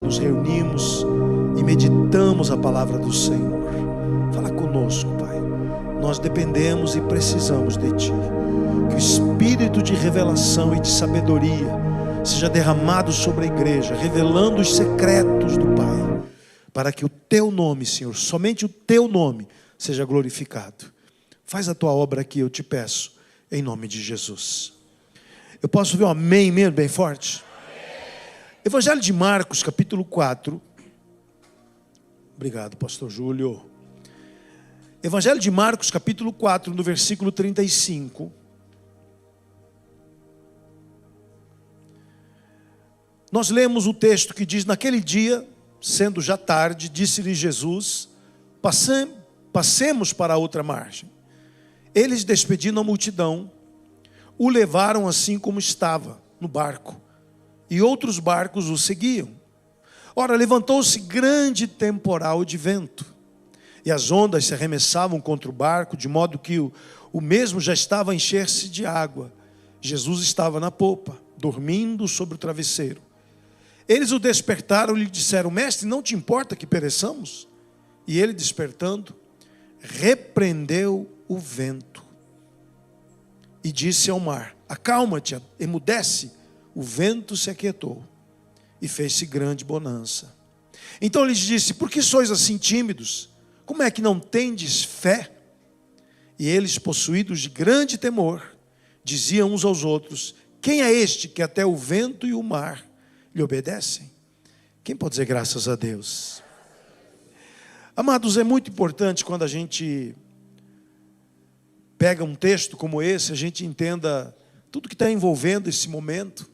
nos reunimos e meditamos a palavra do Senhor. Fala conosco, Pai. Nós dependemos e precisamos de Ti. Que o espírito de revelação e de sabedoria seja derramado sobre a igreja, revelando os secretos do Pai, para que o Teu nome, Senhor, somente o Teu nome, seja glorificado. Faz a Tua obra aqui, eu te peço, em nome de Jesus. Eu posso ver um amém mesmo, bem forte? Evangelho de Marcos, capítulo 4. Obrigado, pastor Júlio. Evangelho de Marcos, capítulo 4, no versículo 35. Nós lemos o texto que diz: naquele dia, sendo já tarde, disse-lhe Jesus: passemos para a outra margem. Eles, despedindo a multidão, o levaram assim como estava, no barco, e outros barcos o seguiam. Ora, levantou-se grande temporal de vento, e as ondas se arremessavam contra o barco, de modo que o mesmo já estava a encher-se de água. Jesus estava na popa, dormindo sobre o travesseiro. Eles o despertaram e lhe disseram: mestre, não te importa que pereçamos? E ele, despertando, repreendeu o vento e disse ao mar: acalma-te, emudece. O vento se aquietou e fez-se grande bonança. Então lhes disse: por que sois assim tímidos? Como é que não tendes fé? E eles, possuídos de grande temor, diziam uns aos outros: quem é este que até o vento e o mar lhe obedecem? Quem pode dizer graças a Deus? Amados, é muito importante quando a gente pega um texto como esse, a gente entenda tudo que está envolvendo esse momento.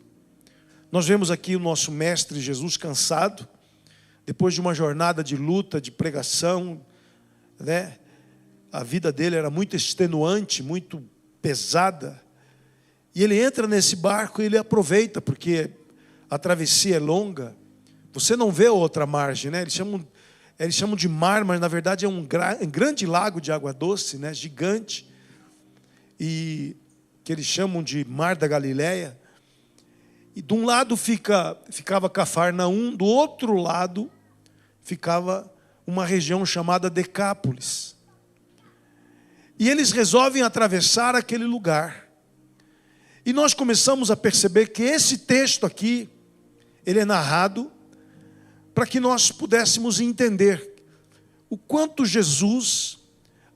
Nós vemos aqui o nosso mestre Jesus cansado, depois de uma jornada de luta, de pregação, né? A vida dele era muito extenuante, muito pesada. E ele entra nesse barco e ele aproveita, porque a travessia é longa. Você não vê outra margem, né? Eles chamam de mar, mas na verdade é um grande lago de água doce, né? Gigante. E que eles chamam de Mar da Galileia. E de um lado ficava Cafarnaum, do outro lado ficava uma região chamada Decápolis. E eles resolvem atravessar aquele lugar. E nós começamos a perceber que esse texto aqui, ele é narrado para que nós pudéssemos entender o quanto Jesus,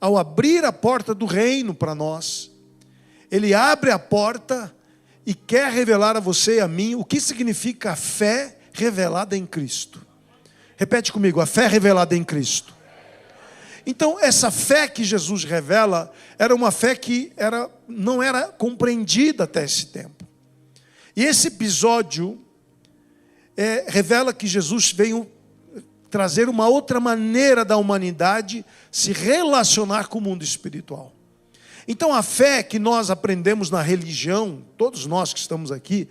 ao abrir a porta do reino para nós, Ele abre a porta e quer revelar a você e a mim o que significa a fé revelada em Cristo. Repete comigo: a fé revelada em Cristo. Então, essa fé que Jesus revela era uma fé que não era compreendida até esse tempo. E esse episódio revela que Jesus veio trazer uma outra maneira da humanidade se relacionar com o mundo espiritual. Então a fé que nós aprendemos na religião, todos nós que estamos aqui,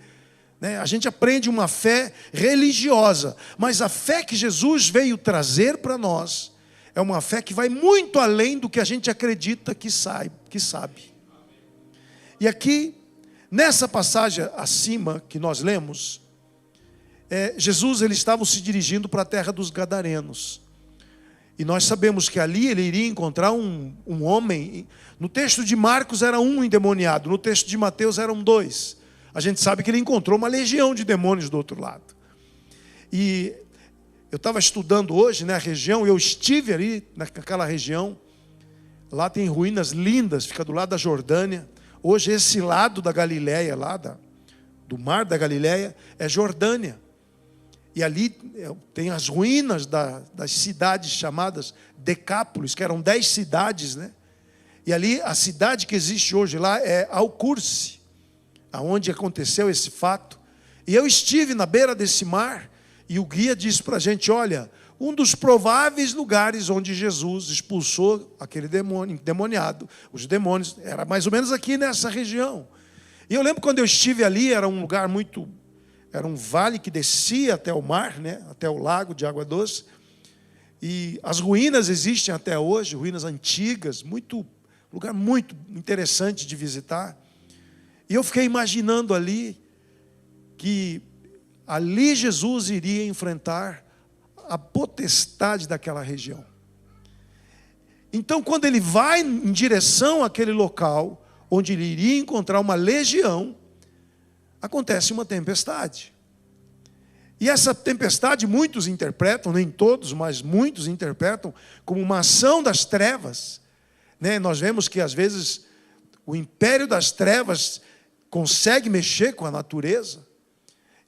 né, a gente aprende uma fé religiosa, mas a fé que Jesus veio trazer para nós é uma fé que vai muito além do que a gente acredita que sabe. E aqui, nessa passagem acima que nós lemos, Jesus ele estava se dirigindo para a terra dos Gadarenos. E nós sabemos que ali ele iria encontrar um homem. No texto de Marcos era um endemoniado, no texto de Mateus eram 2. A gente sabe que ele encontrou uma legião de demônios do outro lado. E eu estava estudando hoje, né, a região, eu estive ali naquela região. Lá tem ruínas lindas, fica do lado da Jordânia. Hoje esse lado da Galileia, do mar da Galileia, é Jordânia. E ali tem as ruínas das cidades chamadas Decápolis, que eram 10 cidades, né? E ali, a cidade que existe hoje lá é Alcurce, aonde aconteceu esse fato. E eu estive na beira desse mar, e o guia disse para a gente: olha, um dos prováveis lugares onde Jesus expulsou aquele demônio, endemoniado, os demônios, era mais ou menos aqui nessa região. E eu lembro quando eu estive ali, era um lugar era um vale que descia até o mar, né? Até o lago de água doce. E as ruínas existem até hoje, ruínas antigas, lugar muito interessante de visitar. E eu fiquei imaginando ali que ali Jesus iria enfrentar a potestade daquela região. Então, quando ele vai em direção àquele local, onde ele iria encontrar uma legião, acontece uma tempestade. E essa tempestade, muitos interpretam, nem todos, mas muitos interpretam, como uma ação das trevas. Nós vemos que, às vezes, o império das trevas consegue mexer com a natureza.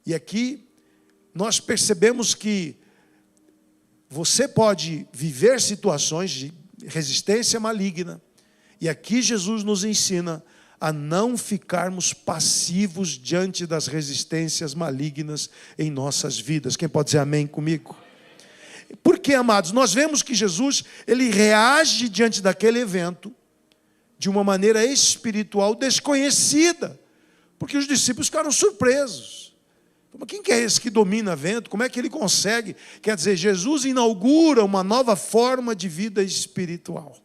E aqui, nós percebemos que você pode viver situações de resistência maligna. E aqui Jesus nos ensina a não ficarmos passivos diante das resistências malignas em nossas vidas. Quem pode dizer amém comigo? Porque, amados, nós vemos que Jesus, ele reage diante daquele evento de uma maneira espiritual desconhecida, porque os discípulos ficaram surpresos. Mas quem que é esse que domina vento? Como é que ele consegue? Quer dizer, Jesus inaugura uma nova forma de vida espiritual.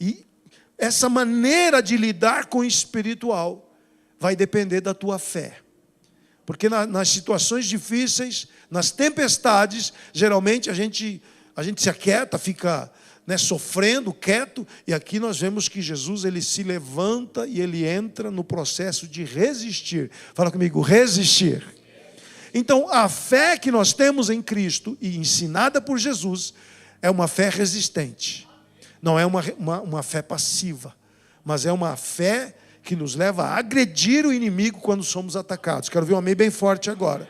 E essa maneira de lidar com o espiritual vai depender da tua fé. Porque nas situações difíceis, nas tempestades, geralmente a gente se aquieta, fica sofrendo, quieto. E aqui nós vemos que Jesus, ele se levanta e ele entra no processo de resistir. Fala comigo, resistir. Então, a fé que nós temos em Cristo e ensinada por Jesus é uma fé resistente. Não é uma fé passiva, mas é uma fé que nos leva a agredir o inimigo quando somos atacados. Quero ver um amém bem forte agora.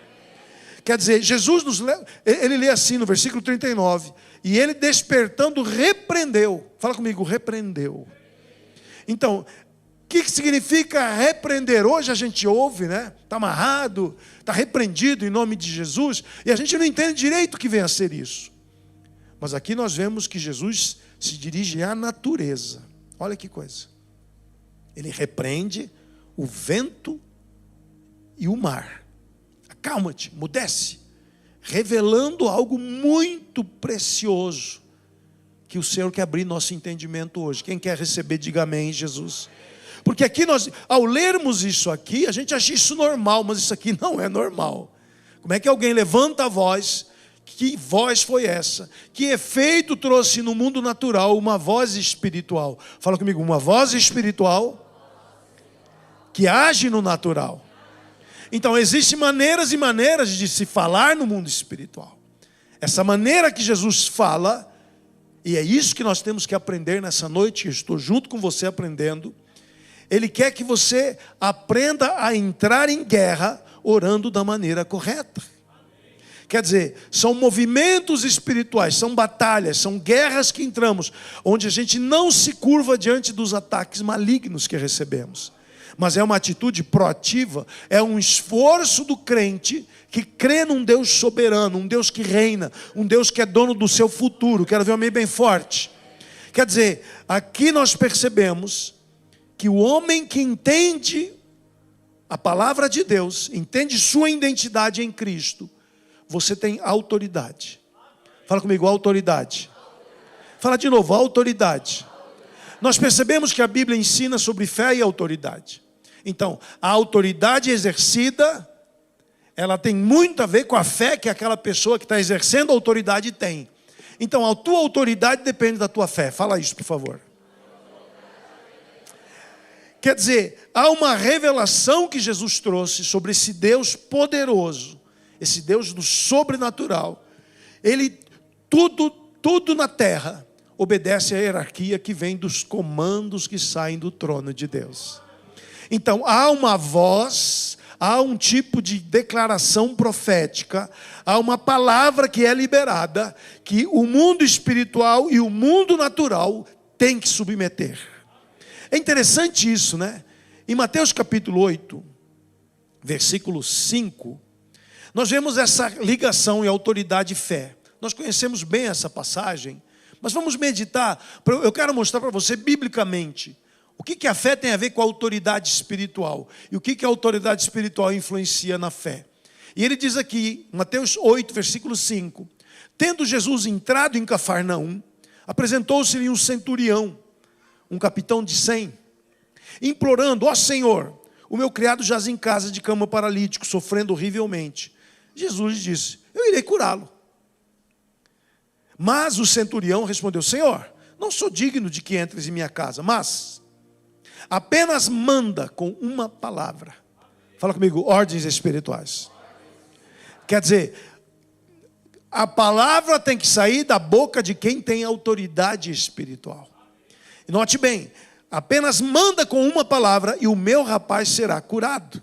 Quer dizer, Jesus nos leva, ele lê assim no versículo 39, e ele despertando repreendeu. Fala comigo, repreendeu. Então, o que significa repreender? Hoje a gente ouve, está amarrado, está repreendido em nome de Jesus, e a gente não entende direito o que vem a ser isso. Mas aqui nós vemos que Jesus se dirige à natureza. Olha que coisa. Ele repreende o vento e o mar. Acalma-te, mudece. Revelando algo muito precioso, que o Senhor quer abrir nosso entendimento hoje. Quem quer receber, diga amém, Jesus. Porque aqui nós, ao lermos isso aqui, a gente acha isso normal, mas isso aqui não é normal. Como é que alguém levanta a voz? Que voz foi essa? Que efeito trouxe no mundo natural uma voz espiritual? Fala comigo, uma voz espiritual que age no natural. Então, existem maneiras e maneiras de se falar no mundo espiritual. Essa maneira que Jesus fala, e é isso que nós temos que aprender nessa noite, eu estou junto com você aprendendo. Ele quer que você aprenda a entrar em guerra orando da maneira correta. Quer dizer, são movimentos espirituais, são batalhas, são guerras que entramos, onde a gente não se curva diante dos ataques malignos que recebemos. Mas é uma atitude proativa, é um esforço do crente que crê num Deus soberano, um Deus que reina, um Deus que é dono do seu futuro. Quero ver um amém bem forte. Quer dizer, aqui nós percebemos que o homem que entende a palavra de Deus, entende sua identidade em Cristo, você tem autoridade. Fala comigo, autoridade. Fala de novo, autoridade. Nós percebemos que a Bíblia ensina sobre fé e autoridade. Então, a autoridade exercida, ela tem muito a ver com a fé que aquela pessoa que está exercendo a autoridade tem. Então, a tua autoridade depende da tua fé. Fala isso, por favor. Quer dizer, há uma revelação que Jesus trouxe sobre esse Deus poderoso, esse Deus do sobrenatural. Ele, tudo na terra, obedece à hierarquia que vem dos comandos que saem do trono de Deus. Então, há uma voz, há um tipo de declaração profética, há uma palavra que é liberada, que o mundo espiritual e o mundo natural têm que submeter. É interessante isso, Em Mateus capítulo 8, versículo 5, nós vemos essa ligação em autoridade e fé. Nós conhecemos bem essa passagem, mas vamos meditar. Eu quero mostrar para você biblicamente o que a fé tem a ver com a autoridade espiritual e o que a autoridade espiritual influencia na fé. E ele diz aqui, Mateus 8, versículo 5: tendo Jesus entrado em Cafarnaum, apresentou-se-lhe um centurião, um capitão de 100, implorando: ó Senhor, o meu criado jaz em casa de cama paralítico, sofrendo horrivelmente. Jesus lhe disse: eu irei curá-lo. Mas o centurião respondeu: Senhor, não sou digno de que entres em minha casa, mas apenas manda com uma palavra. Fala comigo, ordens espirituais. Quer dizer, a palavra tem que sair da boca de quem tem autoridade espiritual. E note bem, apenas manda com uma palavra e o meu rapaz será curado.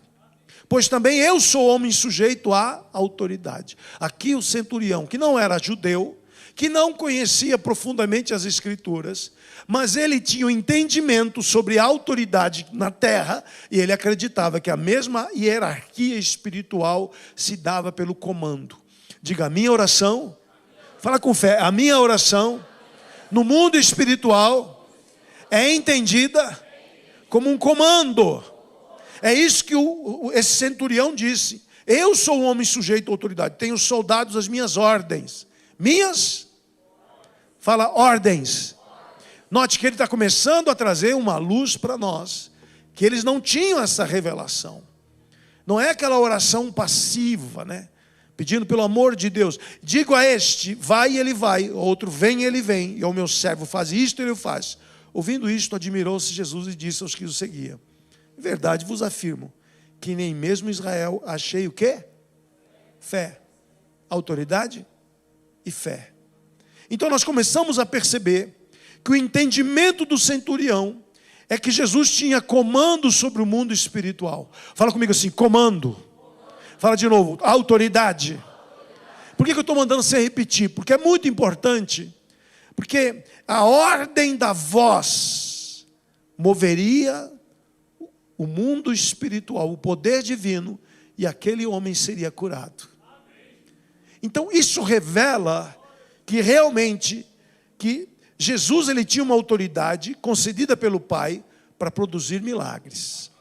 Pois também eu sou homem sujeito à autoridade. Aqui o centurião, que não era judeu, que não conhecia profundamente as Escrituras, mas ele tinha um entendimento sobre a autoridade na terra, e ele acreditava que a mesma hierarquia espiritual se dava pelo comando. Diga, a minha oração, fala com fé, a minha oração no mundo espiritual é entendida como um comando. É isso que esse centurião disse. Eu sou um homem sujeito à autoridade, tenho soldados às minhas ordens. Minhas? Fala, ordens. Note que ele está começando a trazer uma luz para nós, que eles não tinham essa revelação. Não é aquela oração passiva, né? Pedindo pelo amor de Deus. Digo a este, vai e ele vai. O outro, vem e ele vem. E ao meu servo, faz isto e ele faz. Ouvindo isto, admirou-se Jesus e disse aos que o seguiam: em verdade vos afirmo, que nem mesmo Israel achei o quê? Fé. Autoridade e fé. Então nós começamos a perceber que o entendimento do centurião é que Jesus tinha comando sobre o mundo espiritual. Fala comigo assim, comando. Fala de novo, autoridade. Por que eu estou mandando você repetir? Porque é muito importante. Porque a ordem da voz moveria o mundo espiritual, o poder divino, e aquele homem seria curado. Então isso revela que realmente que Jesus ele tinha uma autoridade concedida pelo Pai para produzir milagres.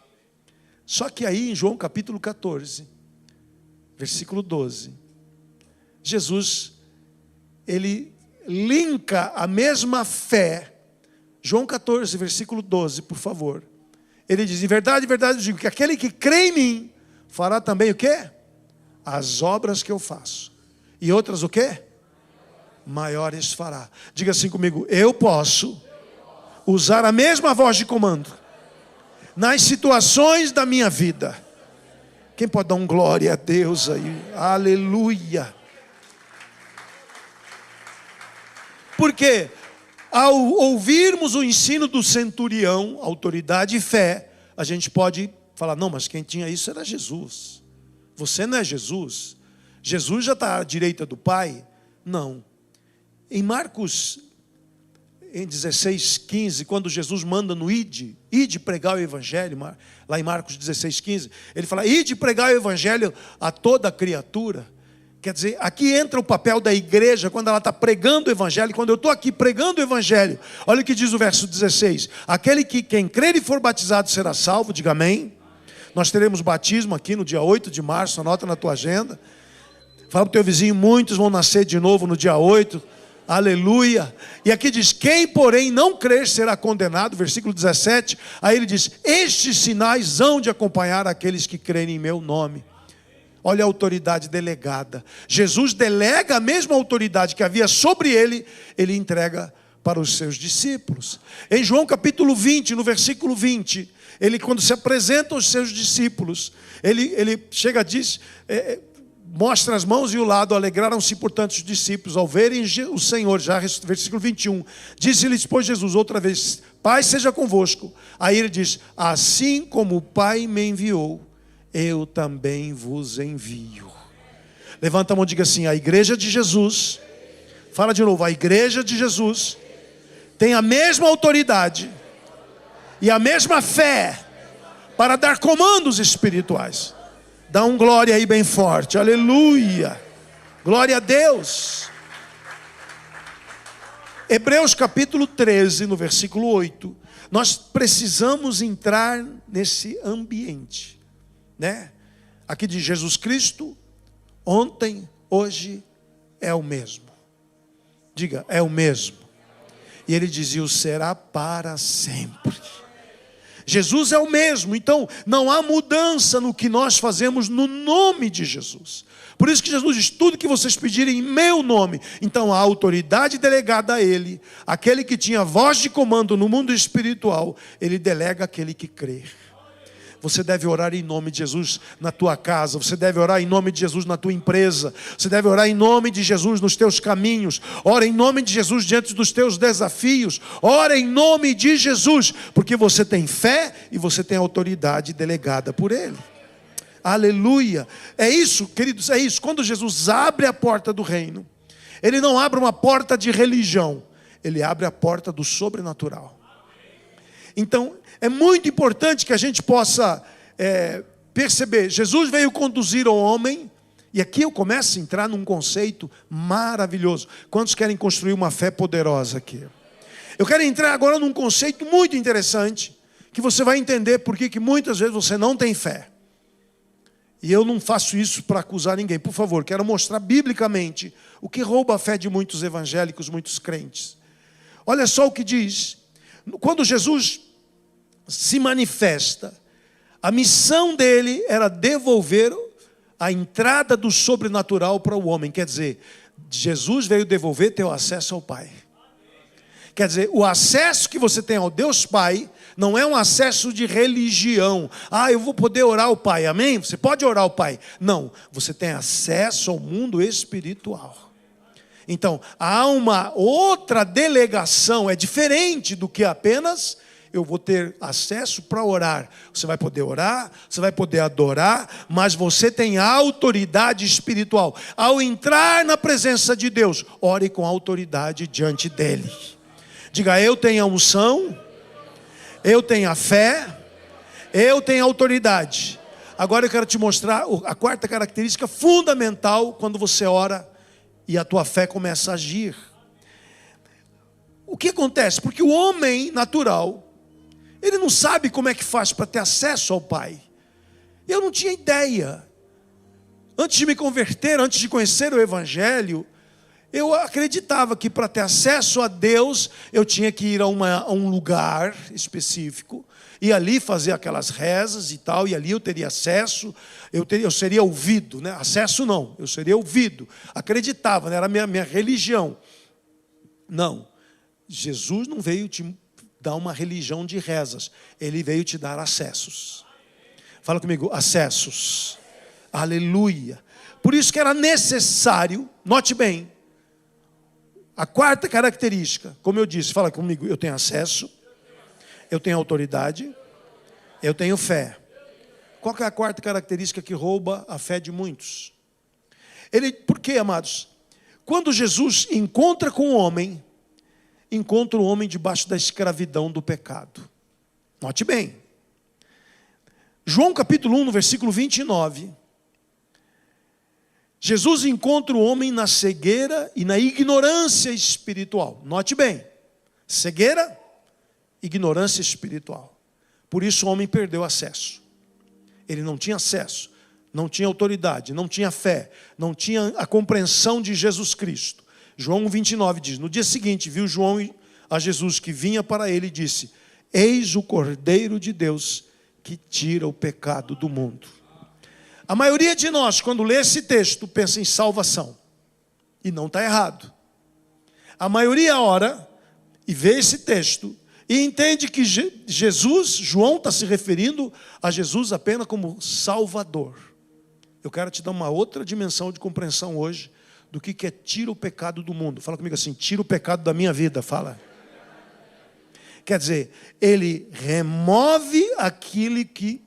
Só que aí em João capítulo 14, versículo 12, Jesus ele linka a mesma fé. João 14, versículo 12, por favor. Ele diz, em verdade, eu digo que aquele que crê em mim fará também o quê? As obras que eu faço. E outras o quê? Maiores fará. Diga assim comigo, eu posso usar a mesma voz de comando nas situações da minha vida. Quem pode dar um glória a Deus aí? Aleluia. Porque ao ouvirmos o ensino do centurião, autoridade e fé, a gente pode falar, não, mas quem tinha isso era Jesus. Você não é Jesus. Jesus já está à direita do Pai? Não. Em Marcos, em 16:15, quando Jesus manda no ide pregar o Evangelho, lá em Marcos 16:15, ele fala, ide pregar o Evangelho a toda criatura. Quer dizer, aqui entra o papel da igreja, quando ela está pregando o Evangelho, quando eu estou aqui pregando o Evangelho, olha o que diz o verso 16, quem crer e for batizado será salvo, diga amém. Nós teremos batismo aqui no dia 8 de março, anota na tua agenda. Fala para o teu vizinho, muitos vão nascer de novo no dia 8, aleluia. E aqui diz, quem porém não crer será condenado, versículo 17, aí ele diz, estes sinais hão de acompanhar aqueles que crerem em meu nome. Olha a autoridade delegada. Jesus delega a mesma autoridade que havia sobre ele, ele entrega para os seus discípulos. Em João capítulo 20, no versículo 20, ele quando se apresenta aos seus discípulos, ele chega, diz, mostra as mãos e o lado, alegraram-se portanto os discípulos ao verem o Senhor, já versículo 21, disse-lhes pois Jesus outra vez, Pai seja convosco. Aí ele diz, assim como o Pai me enviou, eu também vos envio. Levanta a mão e diga assim, a igreja de Jesus, fala de novo, a igreja de Jesus tem a mesma autoridade e a mesma fé para dar comandos espirituais. Dá um glória aí bem forte, aleluia, glória a Deus. Hebreus capítulo 13, no versículo 8, nós precisamos entrar nesse ambiente, né? Aqui diz Jesus Cristo, ontem, hoje, é o mesmo. Diga, é o mesmo. E ele dizia, o será para sempre. Jesus é o mesmo, então não há mudança no que nós fazemos no nome de Jesus. Por isso que Jesus diz, tudo que vocês pedirem em meu nome. Então a autoridade delegada a ele, aquele que tinha voz de comando no mundo espiritual, ele delega àquele que crê. Você deve orar em nome de Jesus na tua casa. Você deve orar em nome de Jesus na tua empresa. Você deve orar em nome de Jesus nos teus caminhos. Ora em nome de Jesus diante dos teus desafios. Ora em nome de Jesus, porque você tem fé e você tem autoridade delegada por Ele. Aleluia. É isso, queridos, é isso. Quando Jesus abre a porta do reino, Ele não abre uma porta de religião. Ele abre a porta do sobrenatural. Então, é muito importante que a gente possa perceber. Jesus veio conduzir o homem. E aqui eu começo a entrar num conceito maravilhoso. Quantos querem construir uma fé poderosa aqui? Eu quero entrar agora num conceito muito interessante, que você vai entender por que muitas vezes você não tem fé. E eu não faço isso para acusar ninguém. Por favor, quero mostrar biblicamente o que rouba a fé de muitos evangélicos, muitos crentes. Olha só o que diz. Quando Jesus se manifesta, a missão dele era devolver a entrada do sobrenatural para o homem. Quer dizer, Jesus veio devolver teu acesso ao Pai. Quer dizer, o acesso que você tem ao Deus Pai não é um acesso de religião. Eu vou poder orar ao Pai, amém? Você pode orar ao Pai. Não, você tem acesso ao mundo espiritual. Então, há uma outra delegação, é diferente do que apenas eu vou ter acesso para orar. Você vai poder orar, você vai poder adorar, mas você tem autoridade espiritual. Ao entrar na presença de Deus, ore com autoridade diante dEle. Diga, eu tenho a unção, eu tenho a fé, eu tenho a autoridade. Agora eu quero te mostrar a quarta característica fundamental quando você ora e a tua fé começa a agir. O que acontece? Porque o homem natural, ele não sabe como é que faz para ter acesso ao Pai. Eu não tinha ideia. Antes de me converter, antes de conhecer o Evangelho, eu acreditava que para ter acesso a Deus, eu tinha que ir a um lugar específico, e ali fazer aquelas rezas e tal, e ali eu teria acesso, eu seria ouvido, né? Acesso não, eu seria ouvido. Acreditava, né? Era a minha religião. Não, Jesus não veio te dar uma religião de rezas, Ele veio te dar acessos. Fala comigo, acessos. Aleluia. Por isso que era necessário, note bem, a quarta característica, como eu disse, fala comigo, eu tenho acesso, eu tenho autoridade, eu tenho fé. Qual que é a quarta característica que rouba a fé de muitos? Por quê, amados? Quando Jesus encontra com o homem, encontra o homem debaixo da escravidão do pecado. Note bem. João capítulo 1, no versículo 29. Jesus encontra o homem na cegueira e na ignorância espiritual. Note bem. Cegueira, ignorância espiritual. Por isso o homem perdeu acesso. Ele não tinha acesso, não tinha autoridade, não tinha fé, não tinha a compreensão de Jesus Cristo. João 29 diz, no dia seguinte viu João a Jesus que vinha para ele e disse, eis o Cordeiro de Deus que tira o pecado do mundo. A maioria de nós, quando lê esse texto, pensa em salvação. E não está errado. A maioria ora e vê esse texto e entende que Jesus, João está se referindo a Jesus apenas como Salvador. Eu quero te dar uma outra dimensão de compreensão hoje do que é tira o pecado do mundo. Fala comigo assim, tira o pecado da minha vida, fala. Quer dizer, ele remove aquilo que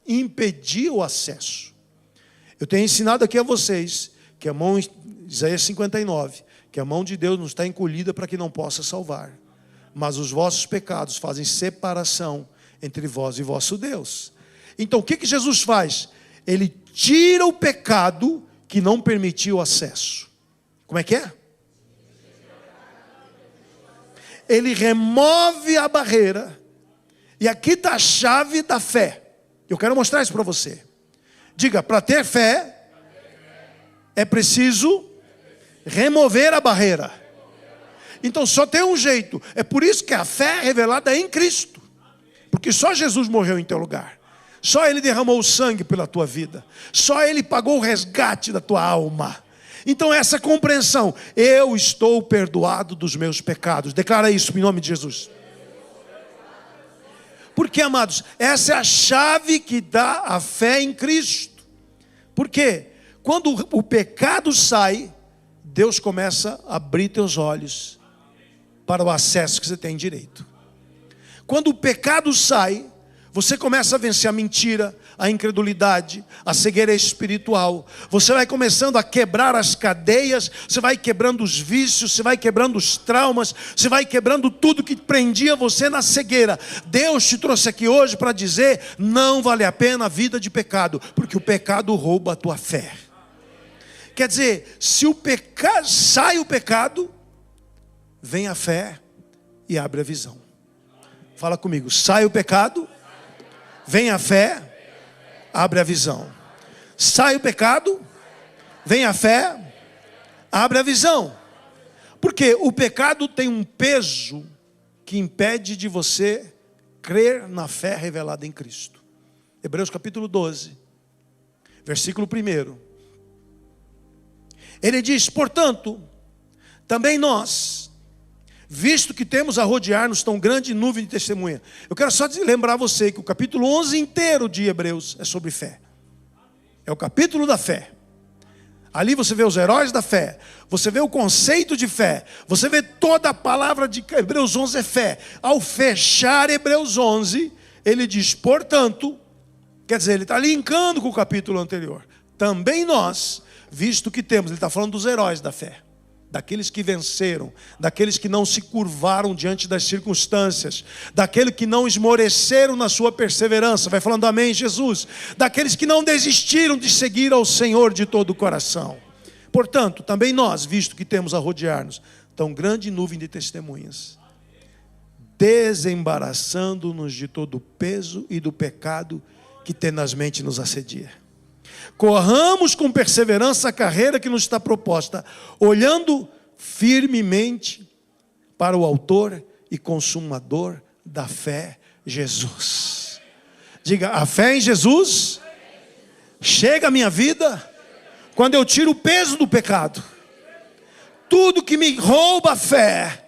impedia o acesso. Eu tenho ensinado aqui a vocês que a mão, Isaías 59, que a mão de Deus não está encolhida para que não possa salvar. Mas os vossos pecados fazem separação entre vós e vosso Deus. Então o que Jesus faz? Ele tira o pecado que não permitia o acesso. Como é que é? Ele remove a barreira. E aqui está a chave da fé. Eu quero mostrar isso para você. Diga, para ter fé, é preciso remover a barreira. Então só tem um jeito. É por isso que a fé é revelada em Cristo. Porque só Jesus morreu em teu lugar. Só Ele derramou o sangue pela tua vida. Só Ele pagou o resgate da tua alma. Então essa compreensão, eu estou perdoado dos meus pecados. Declara isso em nome de Jesus. Porque, amados, essa é a chave que dá a fé em Cristo. Por quê? Quando o pecado sai, Deus começa a abrir teus olhos para o acesso que você tem direito. Quando o pecado sai, você começa a vencer a mentira, a incredulidade, a cegueira espiritual. Você vai começando a quebrar as cadeias, você vai quebrando os vícios, você vai quebrando os traumas, você vai quebrando tudo que prendia você na cegueira. Deus te trouxe aqui hoje para dizer, não vale a pena a vida de pecado, porque o pecado rouba a tua fé. Quer dizer, se o pecado sai o pecado, vem a fé e abre a visão. Fala comigo, sai o pecado, vem a fé, abre a visão. Sai o pecado, vem a fé, abre a visão. Porque o pecado tem um peso que impede de você crer na fé revelada em Cristo. Hebreus capítulo 12, versículo 1. Ele diz, portanto, também nós, visto que temos a rodear-nos tão grande nuvem de testemunha. Eu quero só lembrar você que o capítulo 11 inteiro de Hebreus é sobre fé. É o capítulo da fé. Ali você vê os heróis da fé. Você vê o conceito de fé. Você vê toda a palavra de Hebreus 11 é fé. Ao fechar Hebreus 11, ele diz, portanto, quer dizer, ele está linkando com o capítulo anterior. Também nós, visto que temos, ele está falando dos heróis da fé. Daqueles que venceram, daqueles que não se curvaram diante das circunstâncias, daqueles que não esmoreceram na sua perseverança, vai falando amém Jesus, daqueles que não desistiram de seguir ao Senhor de todo o coração. Portanto, também nós, visto que temos a rodear-nos tão grande nuvem de testemunhas, desembaraçando-nos de todo o peso e do pecado que tenazmente nos assedia. Corramos com perseverança a carreira que nos está proposta, olhando firmemente para o autor e consumador da fé, Jesus. Diga, a fé em Jesus chega à minha vida quando eu tiro o peso do pecado. Tudo que me rouba a fé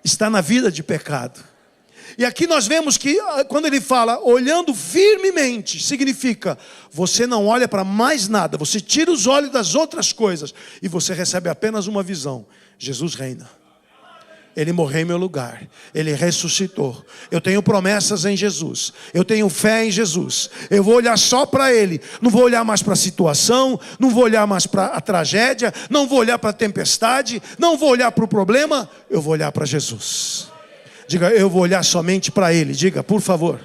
está na vida de pecado. E aqui nós vemos que quando ele fala olhando firmemente, significa você não olha para mais nada, você tira os olhos das outras coisas e você recebe apenas uma visão: Jesus reina. Ele morreu em meu lugar, Ele ressuscitou. Eu tenho promessas em Jesus, eu tenho fé em Jesus. Eu vou olhar só para Ele, não vou olhar mais para a situação, não vou olhar mais para a tragédia, não vou olhar para a tempestade, não vou olhar para o problema, eu vou olhar para Jesus. Diga, eu vou olhar somente para Ele. Diga, por favor.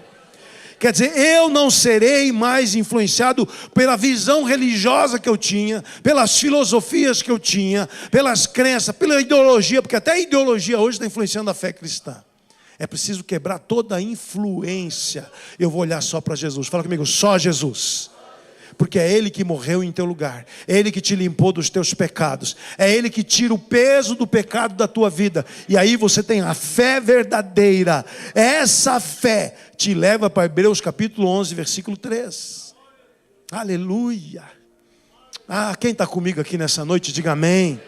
Quer dizer, eu não serei mais influenciado pela visão religiosa que eu tinha, pelas filosofias que eu tinha, pelas crenças, pela ideologia, porque até a ideologia hoje está influenciando a fé cristã. É preciso quebrar toda a influência. Eu vou olhar só para Jesus. Fala comigo, só Jesus. Porque é Ele que morreu em teu lugar, é Ele que te limpou dos teus pecados, é Ele que tira o peso do pecado da tua vida, e aí você tem a fé verdadeira. Essa fé te leva para Hebreus capítulo 11, versículo 3. Aleluia. Quem está comigo aqui nessa noite, diga amém.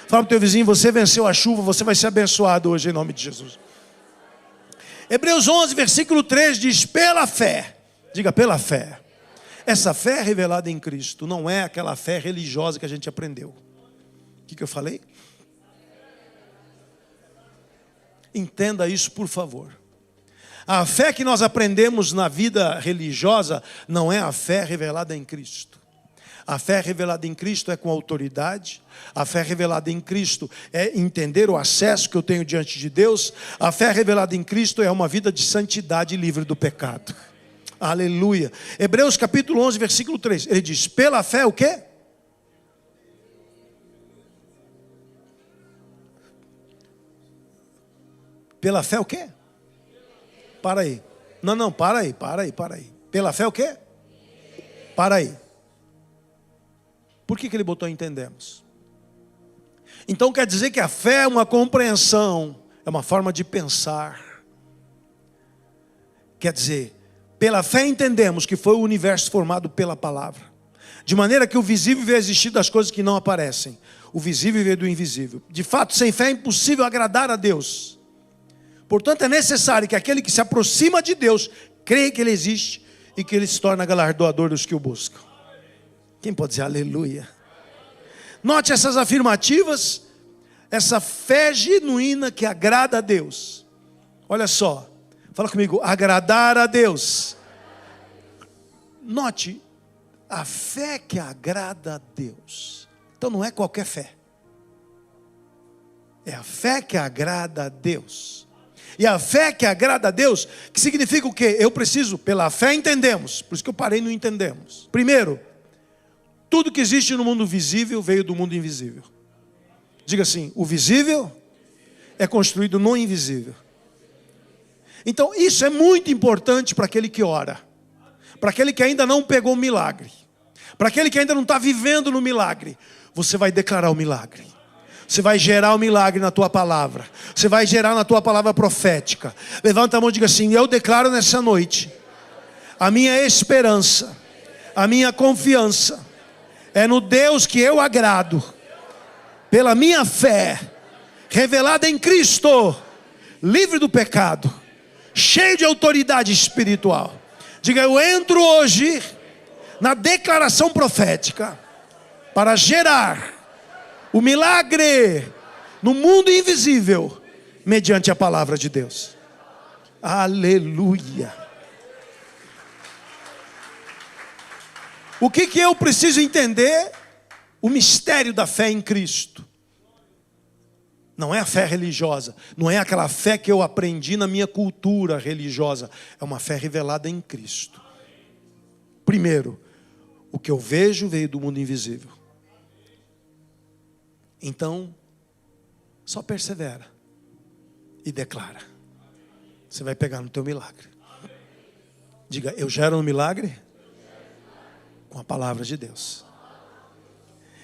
Fala para o teu vizinho, você venceu a chuva, você vai ser abençoado hoje em nome de Jesus. Hebreus 11, versículo 3 diz, pela fé, diga pela fé. Essa fé revelada em Cristo não é aquela fé religiosa que a gente aprendeu. O que eu falei? Entenda isso, por favor. A fé que nós aprendemos na vida religiosa não é a fé revelada em Cristo. A fé revelada em Cristo é com autoridade. A fé revelada em Cristo é entender o acesso que eu tenho diante de Deus. A fé revelada em Cristo é uma vida de santidade livre do pecado. Aleluia. Hebreus capítulo 11, versículo 3. Ele diz, pela fé o quê? Pela fé o quê? Para aí. Não, para aí. Pela fé o quê? Para aí. Por que ele botou entendemos? Então quer dizer que a fé é uma compreensão, é uma forma de pensar. Quer dizer, Pela fé entendemos que foi o universo formado pela palavra. De maneira que o visível veio a existir das coisas que não aparecem. O visível veio do invisível. De fato, sem fé é impossível agradar a Deus. Portanto, é necessário que aquele que se aproxima de Deus, creia que Ele existe e que Ele se torna galardoador dos que o buscam. Quem pode dizer aleluia? Note essas afirmativas, essa fé genuína que agrada a Deus. Olha só, fala comigo, agradar a Deus. Note, a fé que agrada a Deus. Então não é qualquer fé. É a fé que agrada a Deus. E a fé que agrada a Deus, que significa o quê? Eu preciso, pela fé entendemos. Por isso que eu parei no entendemos. Primeiro, tudo que existe no mundo visível veio do mundo invisível. Diga assim, o visível é construído no invisível. Então isso é muito importante para aquele que ora. Para aquele que ainda não pegou o milagre. Para aquele que ainda não está vivendo no milagre. Você vai declarar o milagre. Você vai gerar o milagre na tua palavra. Você vai gerar na tua palavra profética. Levanta a mão e diga assim, eu declaro nessa noite. A minha esperança, a minha confiança é no Deus que eu agrado. Pela minha fé, revelada em Cristo, livre do pecado, cheio de autoridade espiritual. Diga, eu entro hoje na declaração profética para gerar o milagre no mundo invisível mediante a palavra de Deus. Aleluia. O que eu preciso entender? O mistério da fé em Cristo. Não é a fé religiosa, não é aquela fé que eu aprendi na minha cultura religiosa. É uma fé revelada em Cristo. Primeiro, o que eu vejo veio do mundo invisível. Então, só persevera e declara. Você vai pegar no teu milagre. Diga, eu gero um milagre com a palavra de Deus.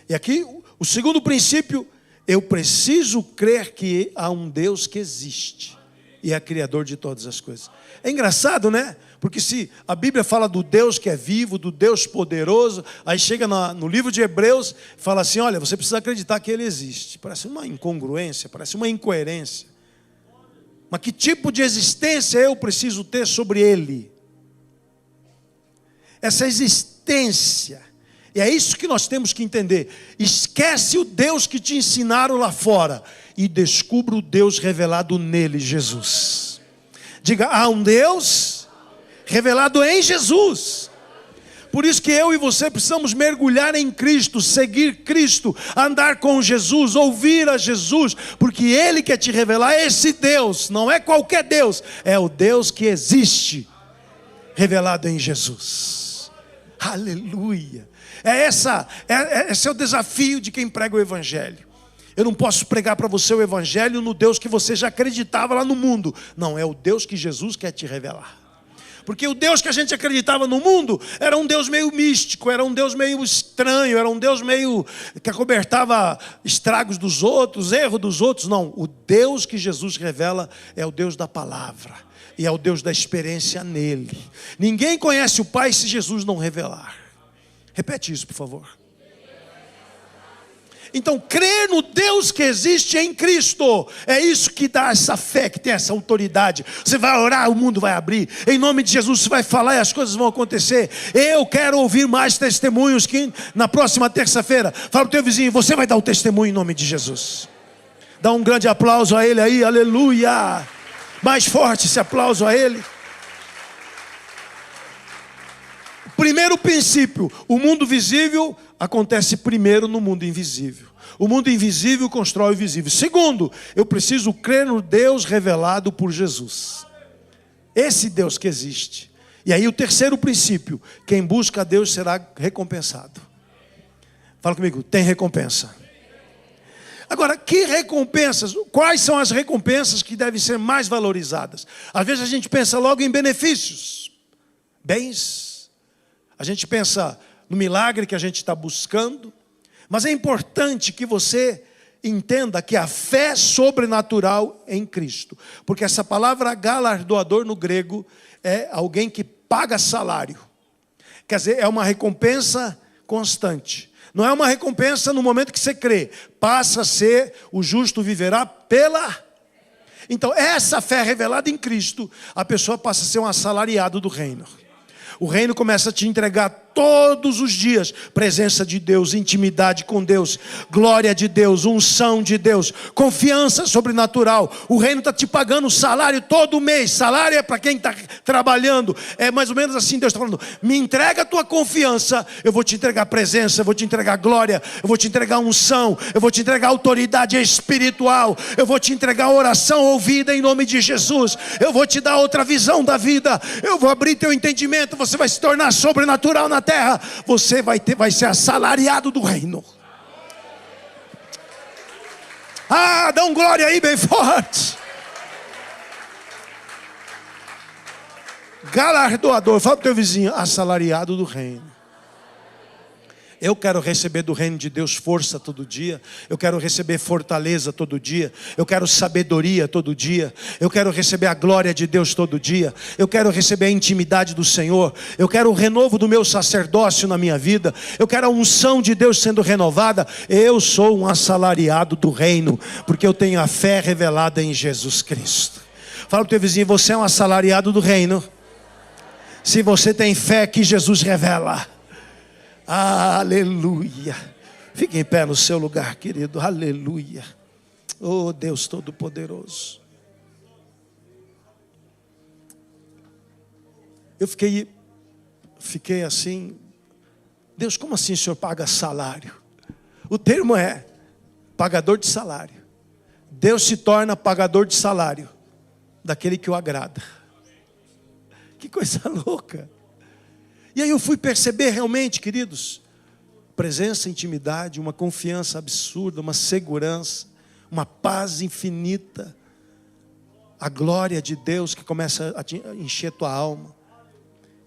E aqui, o segundo princípio, eu preciso crer que há um Deus que existe e é criador de todas as coisas. É engraçado, né? Porque se a Bíblia fala do Deus que é vivo, do Deus poderoso, aí chega no livro de Hebreus, fala assim, olha, você precisa acreditar que Ele existe. Parece uma incongruência, parece uma incoerência. Mas que tipo de existência eu preciso ter sobre Ele? Essa existência, e é isso que nós temos que entender. Esquece o Deus que te ensinaram lá fora e descubra o Deus revelado nele, Jesus. Diga, há um Deus revelado em Jesus. Por isso que eu e você precisamos mergulhar em Cristo, seguir Cristo, andar com Jesus, ouvir a Jesus, porque Ele quer te revelar esse Deus, não é qualquer Deus, é o Deus que existe, revelado em Jesus. Aleluia. Esse é o desafio de quem prega o Evangelho. Eu não posso pregar para você o Evangelho no Deus que você já acreditava lá no mundo. Não, é o Deus que Jesus quer te revelar. Porque o Deus que a gente acreditava no mundo era um Deus meio místico, era um Deus meio estranho, era um Deus meio que acobertava estragos dos outros, erro dos outros. Não, o Deus que Jesus revela é o Deus da palavra e é o Deus da experiência nele. Ninguém conhece o Pai se Jesus não revelar. Repete isso, por favor. Então, crer no Deus que existe em Cristo, é isso que dá essa fé, que tem essa autoridade. Você vai orar, o mundo vai abrir. Em nome de Jesus, você vai falar e as coisas vão acontecer. Eu quero ouvir mais testemunhos que na próxima terça-feira. Fala para o teu vizinho, você vai dar o testemunho em nome de Jesus. Dá um grande aplauso a ele aí, aleluia. Mais forte esse aplauso a ele. Primeiro princípio, o mundo visível acontece primeiro no mundo invisível. O mundo invisível constrói o visível. Segundo, eu preciso crer no Deus revelado por Jesus. Esse Deus que existe. E aí o terceiro princípio, quem busca a Deus será recompensado. Fala comigo, tem recompensa. Agora, que recompensas? Quais são as recompensas que devem ser mais valorizadas? Às vezes a gente pensa logo em benefícios, bens. A gente pensa no milagre que a gente está buscando. Mas é importante que você entenda que a fé sobrenatural em Cristo. Porque essa palavra galardoador no grego é alguém que paga salário. Quer dizer, é uma recompensa constante. Não é uma recompensa no momento que você crê. Passa a ser, o justo viverá pela... Então, essa fé revelada em Cristo, a pessoa passa a ser um assalariado do reino. O reino começa a te entregar todos os dias presença de Deus, intimidade com Deus, glória de Deus, unção de Deus, confiança sobrenatural. O reino está te pagando salário todo mês. Salário é para quem está trabalhando. É mais ou menos assim, Deus está falando: me entrega a tua confiança, eu vou te entregar presença, eu vou te entregar glória, eu vou te entregar unção, eu vou te entregar autoridade espiritual, eu vou te entregar oração ouvida em nome de Jesus, eu vou te dar outra visão da vida, eu vou abrir teu entendimento, você vai se tornar sobrenatural na terra, você vai ser assalariado do reino. Dá um glória aí bem forte. Galardoador, fala para o teu vizinho: assalariado do reino. Eu quero receber do reino de Deus força todo dia. Eu quero receber fortaleza todo dia. Eu quero sabedoria todo dia. Eu quero receber a glória de Deus todo dia. Eu quero receber a intimidade do Senhor. Eu quero o renovo do meu sacerdócio na minha vida. Eu quero a unção de Deus sendo renovada. Eu sou um assalariado do reino, porque eu tenho a fé revelada em Jesus Cristo. Fala para o teu vizinho: você é um assalariado do reino. Se você tem fé que Jesus revela. Aleluia. Fique em pé no seu lugar, querido. Aleluia. Oh, Deus Todo-Poderoso. Eu fiquei assim: Deus, como assim o Senhor paga salário? O termo é pagador de salário. Deus se torna pagador de salário daquele que o agrada. Que coisa louca. E aí eu fui perceber realmente, queridos, presença, intimidade, uma confiança absurda, uma segurança, uma paz infinita, a glória de Deus que começa a encher tua alma.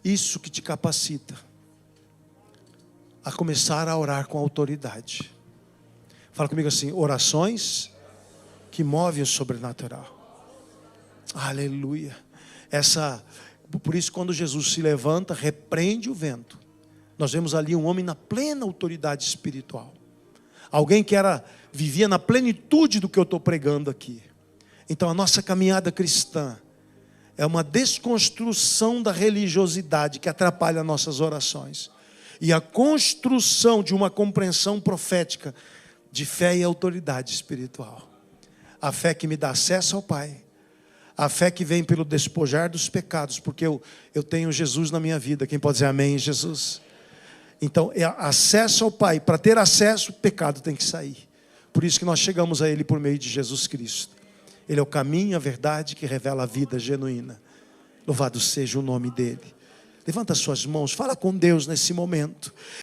Isso que te capacita a começar a orar com autoridade. Fala comigo assim: orações que movem o sobrenatural. Aleluia. Por isso, quando Jesus se levanta, repreende o vento. Nós vemos ali um homem na plena autoridade espiritual. Alguém que vivia na plenitude do que eu estou pregando aqui. Então a nossa caminhada cristã é uma desconstrução da religiosidade que atrapalha nossas orações. E a construção de uma compreensão profética de fé e autoridade espiritual. A fé que me dá acesso ao Pai. A fé que vem pelo despojar dos pecados, porque eu tenho Jesus na minha vida. Quem pode dizer amém, Jesus? Então, é acesso ao Pai. Para ter acesso, o pecado tem que sair. Por isso que nós chegamos a Ele por meio de Jesus Cristo. Ele é o caminho, a verdade que revela a vida genuína. Louvado seja o nome dEle. Levanta suas mãos, fala com Deus nesse momento.